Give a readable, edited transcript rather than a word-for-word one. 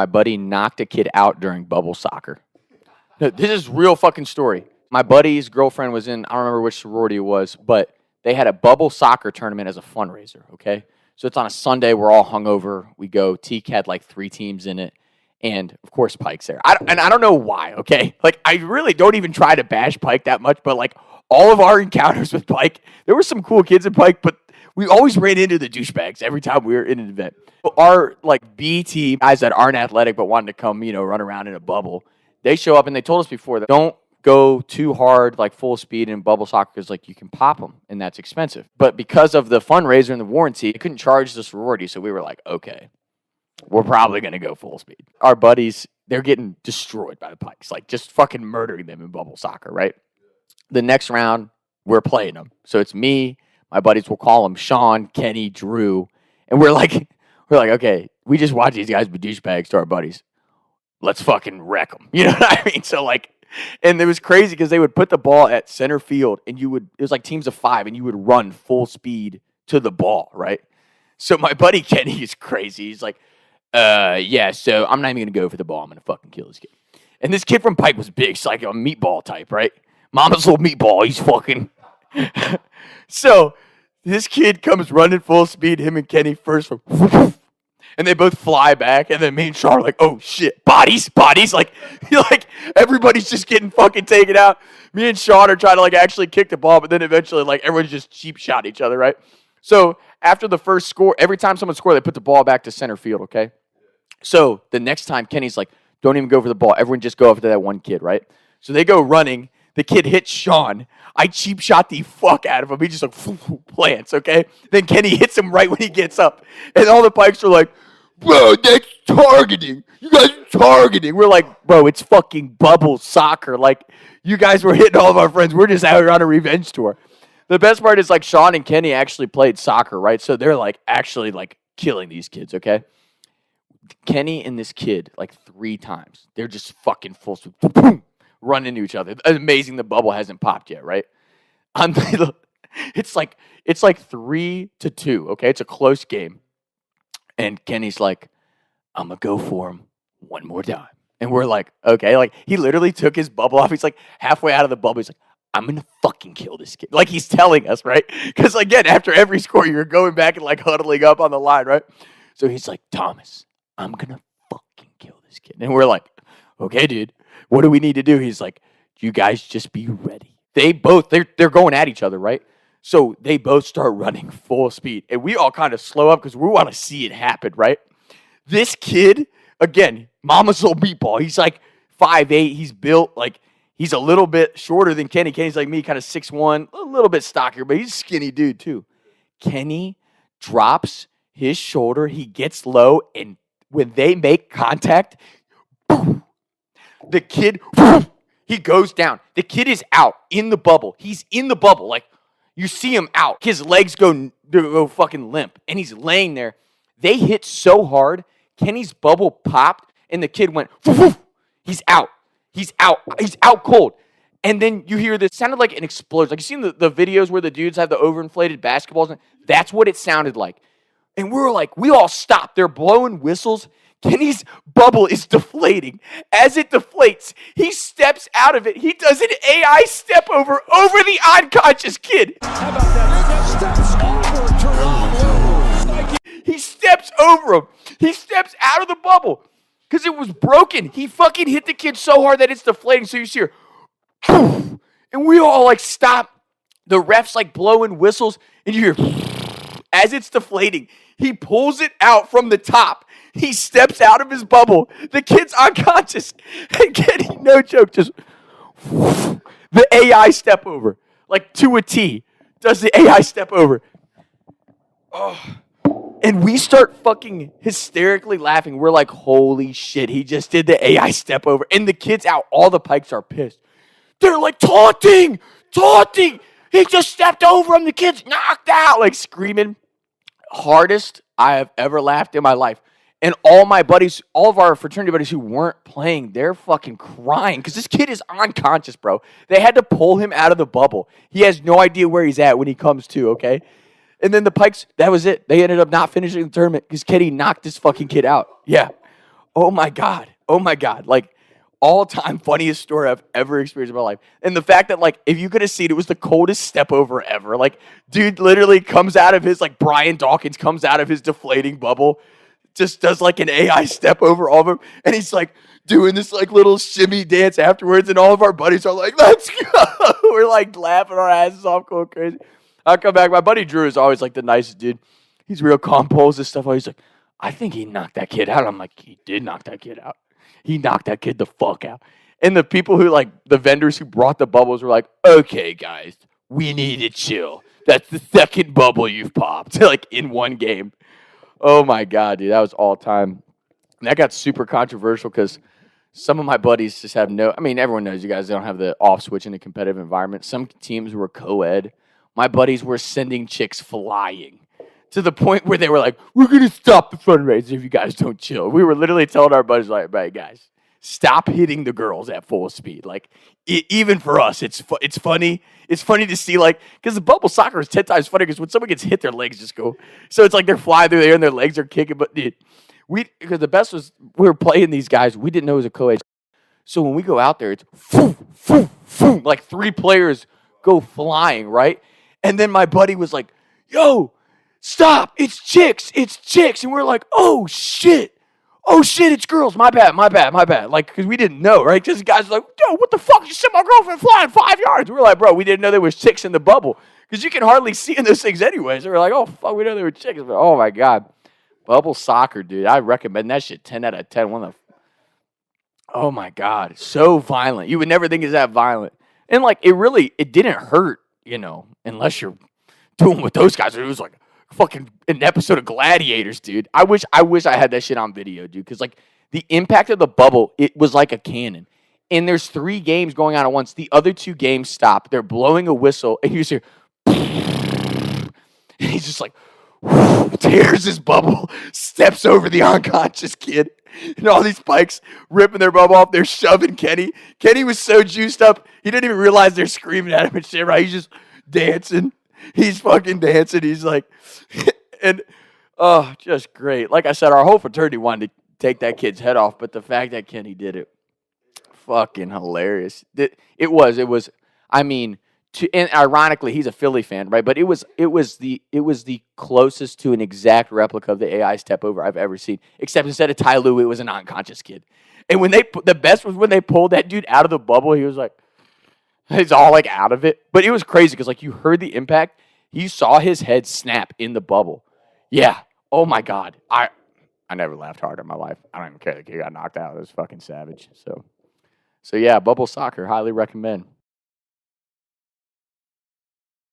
My buddy knocked a kid out during bubble soccer. No, this is real fucking story. My buddy's girlfriend was in, I don't remember which sorority it was, but they had a bubble soccer tournament as a fundraiser, okay? So it's on a Sunday. We're all hungover. We go. Teak had like 3 teams in it. And, of course, Pike's there. I don't know why, okay? Like, I really don't even try to bash Pike that much, but, like, all of our encounters with Pike, there were some cool kids in Pike, but we always ran into the douchebags every time we were in an event. Our, like, B team, guys that aren't athletic but wanted to come, run around in a bubble, they show up and they told us before that don't go too hard, like full speed in bubble soccer because, like, you can pop them and that's expensive. But because of the fundraiser and the warranty, they couldn't charge the sorority, so we were like, okay, we're probably going to go full speed. Our buddies, they're getting destroyed by the Pikes, like just fucking murdering them in bubble soccer, right? The next round, we're playing them. So it's me, my buddies, we'll call them Sean, Kenny, Drew, and we're like, okay, we just watch these guys be douchebags to our buddies. Let's fucking wreck them. You know what I mean? So, like, and it was crazy because they would put the ball at center field and it was like teams of 5 and you would run full speed to the ball, right? So my buddy Kenny is crazy. He's like, yeah, so I'm not even going to go for the ball. I'm going to fucking kill this kid. And this kid from Pike was big. It's like a meatball type, right? Mama's little meatball. He's fucking. So this kid comes running full speed, him and Kenny first. And they both fly back. And then me and Sean are like, oh, shit. Bodies. Like, everybody's just getting fucking taken out. Me and Sean are trying to, like, actually kick the ball. But then eventually, like, everyone's just cheap shot each other, right? So after the first score, every time someone scored, they put the ball back to center field, okay? So the next time, Kenny's like, don't even go for the ball. Everyone just go after that one kid, right? So they go running. The kid hits Sean. I cheap shot the fuck out of him. He just like plants, okay? Then Kenny hits him right when he gets up. And all the Pikes are like, bro, that's targeting. You guys are targeting. We're like, bro, it's fucking bubble soccer. Like, you guys were hitting all of our friends. We're just out here on a revenge tour. The best part is, like, Sean and Kenny actually played soccer, right? So they're, like, actually, like, killing these kids, okay? Kenny and this kid, like, 3 times. They're just fucking full speed. Run into each other. Amazing the bubble hasn't popped yet, right? It's like 3-2, okay? It's a close game. And Kenny's like, I'm going to go for him one more time. And we're like, okay. Like, he literally took his bubble off. He's, like, halfway out of the bubble. He's like, I'm going to fucking kill this kid. Like, he's telling us, right? Because, again, after every score, you're going back and, like, huddling up on the line, right? So he's like, Thomas, I'm going to fucking kill this kid. And we're like, okay, dude, what do we need to do? He's like, you guys just be ready. They're going at each other, right? So they both start running full speed. And we all kind of slow up because we want to see it happen, right? This kid, again, mama's little meatball. He's like 5'8". He's built like, he's a little bit shorter than Kenny. Kenny's like me, kind of 6'1", a little bit stockier, but he's a skinny dude too. Kenny drops his shoulder. He gets low, and when they make contact, boom, the kid, boom, he goes down. The kid is out in the bubble. He's in the bubble. Like, you see him out. His legs go fucking limp, and he's laying there. They hit so hard, Kenny's bubble popped, and the kid went, woof, woof. He's out. He's out. He's out cold. And then you hear this, sounded like an explosion. Like, you seen the videos where the dudes have the overinflated basketballs? That's what it sounded like. And we all stopped. They're blowing whistles. Kenny's bubble is deflating. As it deflates, he steps out of it. He does an AI step over the unconscious kid. How about that? Steps over Teron. He steps over him. He steps out of the bubble. Because it was broken. He fucking hit the kid so hard that it's deflating. So you see her, and we all like stop. The ref's like blowing whistles, and you hear as it's deflating. He pulls it out from the top. He steps out of his bubble. The kid's unconscious. And Kenny, no joke, just the AI step over. Like to a T. Does the AI step over. Oh. And we start fucking hysterically laughing. We're like, holy shit, he just did the AI step over. And the kid's out. All the Pikes are pissed. They're like, taunting. He just stepped over him. The kid's knocked out. Like screaming. Hardest I have ever laughed in my life. And all my buddies, all of our fraternity buddies who weren't playing, they're fucking crying. Because this kid is unconscious, bro. They had to pull him out of the bubble. He has no idea where he's at when he comes to, okay? And then the Pikes, that was it. They ended up not finishing the tournament because Kenny knocked this fucking kid out. Yeah. Oh my God. Oh my God. Like, all time funniest story I've ever experienced in my life. And the fact that, like, if you could have seen, it was the coldest step over ever. Like, dude literally comes out of his, like, Brian Dawkins comes out of his deflating bubble, just does like an AI step over all of them. And he's like doing this like little shimmy dance afterwards. And all of our buddies are like, let's go. We're like laughing our asses off, going crazy. I come back. My buddy Drew is always like the nicest dude. He's real composed and stuff. He's like, I think he knocked that kid out. I'm like, he did knock that kid out. He knocked that kid the fuck out. And the people who, like, the vendors who brought the bubbles were like, okay, guys, we need to chill. That's the second bubble you've popped, like, in one game. Oh, my God, dude. That was all time. And that got super controversial because some of my buddies just have no – I mean, everyone knows you guys don't have the off switch in a competitive environment. Some teams were co-ed. My buddies were sending chicks flying to the point where they were like, we're going to stop the fundraiser if you guys don't chill. We were literally telling our buddies, like, right, guys, stop hitting the girls at full speed. Like, even for us, it's funny. It's funny to see, like, because the bubble soccer is 10 times funnier because when someone gets hit, their legs just go. So it's like they're flying through the air and their legs are kicking. But, dude, because the best was we were playing these guys. We didn't know it was a co-ed. So when we go out there, it's like 3 players go flying, right? And then my buddy was like, yo, stop, it's chicks. And we're like, oh, shit, it's girls. My bad. Like, because we didn't know, right? Because the guys were like, yo, what the fuck? You sent my girlfriend flying 5 yards. We're like, bro, we didn't know there was chicks in the bubble. Because you can hardly see in those things anyways. So we're like, oh, fuck, we know there were chicks. But, oh, my God. Bubble soccer, dude. I recommend that shit 10 out of 10. Oh, my God. So violent. You would never think it's that violent. And, like, it didn't hurt, unless you're doing what those guys are. It was like fucking an episode of Gladiators, dude. I wish I had that shit on video, dude. Because, like, the impact of the bubble, it was like a cannon. And there's 3 games going on at once. The other 2 games stop. They're blowing a whistle, and you just hear, and he's just like, tears his bubble, steps over the unconscious kid. And all these Pikes ripping their bubble off. They're shoving Kenny. Kenny was so juiced up, he didn't even realize they're screaming at him and shit, right? He's just dancing. He's fucking dancing. He's like, and oh, just great. Like I said, our whole fraternity wanted to take that kid's head off, but the fact that Kenny did it, fucking hilarious. It was. I mean, and ironically, he's a Philly fan, right? But it was the closest to an exact replica of the AI step over I've ever seen. Except instead of Ty Lue, it was an unconscious kid. And the best was when they pulled that dude out of the bubble. He was like, he's all like out of it. But it was crazy because like you heard the impact. You saw his head snap in the bubble. Yeah. Oh my God. I never laughed harder in my life. I don't even care that he got knocked out. It was fucking savage. So yeah, bubble soccer, highly recommend.